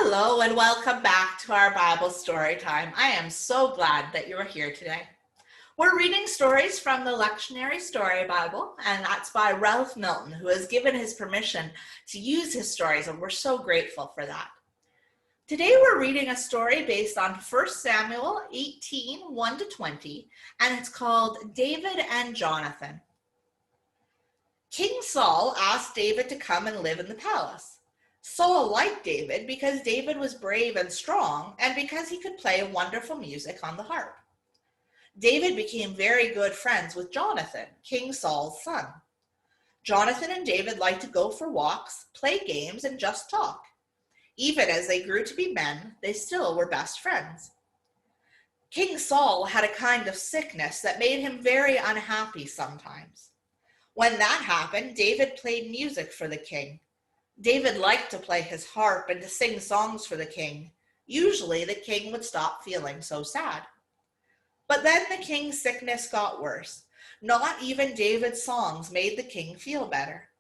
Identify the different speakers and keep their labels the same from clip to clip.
Speaker 1: Hello and welcome back to our Bible story time. I am so glad that you're here today. We're reading stories from the Lectionary Story Bible, and that's by Ralph Milton, who has given his permission to use his stories, and we're so grateful for that. Today we're reading a story based on 1 Samuel 18, 1-20, and it's called David and Jonathan. King Saul asked David to come and live in the palace. Saul liked David because David was brave and strong, and because he could play wonderful music on the harp. David became very good friends with Jonathan, King Saul's son. Jonathan and David liked to go for walks, play games, and just talk. Even as they grew to be men, they still were best friends. King Saul had a kind of sickness that made him very unhappy sometimes. When that happened, David played music for the king. David liked to play his harp and to sing songs for the king. Usually the king would stop feeling so sad. But then the king's sickness got worse. Not even David's songs made the king feel better.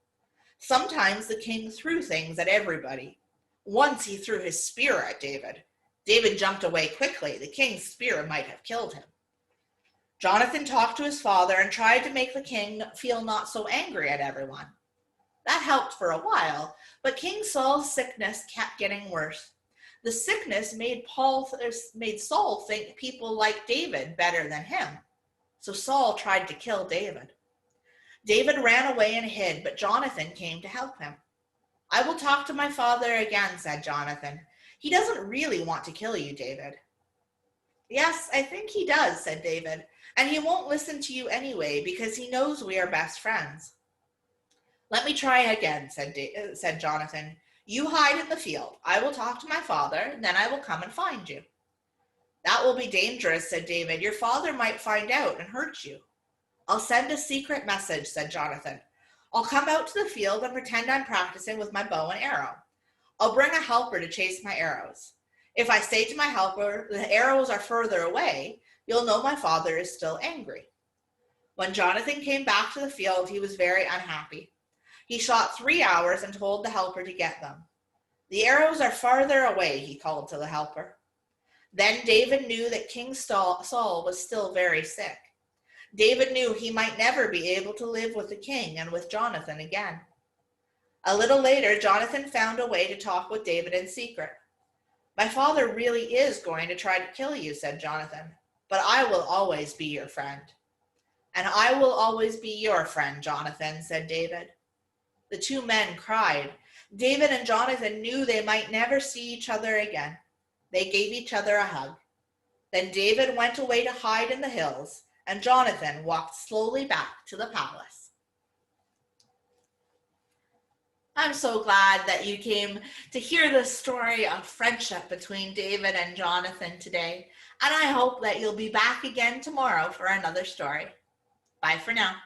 Speaker 1: Sometimes the king threw things at everybody. Once he threw his spear at David. David jumped away quickly. The king's spear might have killed him. Jonathan talked to his father and tried to make the king feel not so angry at everyone. That helped for a while, but King Saul's sickness kept getting worse. The sickness made Saul think people liked David better than him. So Saul tried to kill David. David ran away and hid, but Jonathan came to help him. "I will talk to my father again," said Jonathan. "He doesn't really want to kill you, David." "Yes, I think he does," said David, "and he won't listen to you anyway because he knows we are best friends." "Let me try again," said Jonathan. "You hide in the field. I will talk to my father, then I will come and find you." "That will be dangerous," said David. "Your father might find out and hurt you." "I'll send a secret message," said Jonathan. "I'll come out to the field and pretend I'm practicing with my bow and arrow. I'll bring a helper to chase my arrows. If I say to my helper, 'The arrows are further away,' you'll know my father is still angry." When Jonathan came back to the field, he was very unhappy. He shot 3 arrows and told the helper to get them. "The arrows are farther away," he called to the helper. Then David knew that King Saul was still very sick. David knew he might never be able to live with the king and with Jonathan again. A little later, Jonathan found a way to talk with David in secret. "My father really is going to try to kill you," said Jonathan, "but I will always be your friend." "And I will always be your friend, Jonathan," said David. The two men cried. David and Jonathan knew they might never see each other again. They gave each other a hug. Then David went away to hide in the hills, and Jonathan walked slowly back to the palace. I'm so glad that you came to hear the story of friendship between David and Jonathan today, and I hope that you'll be back again tomorrow for another story. Bye for now.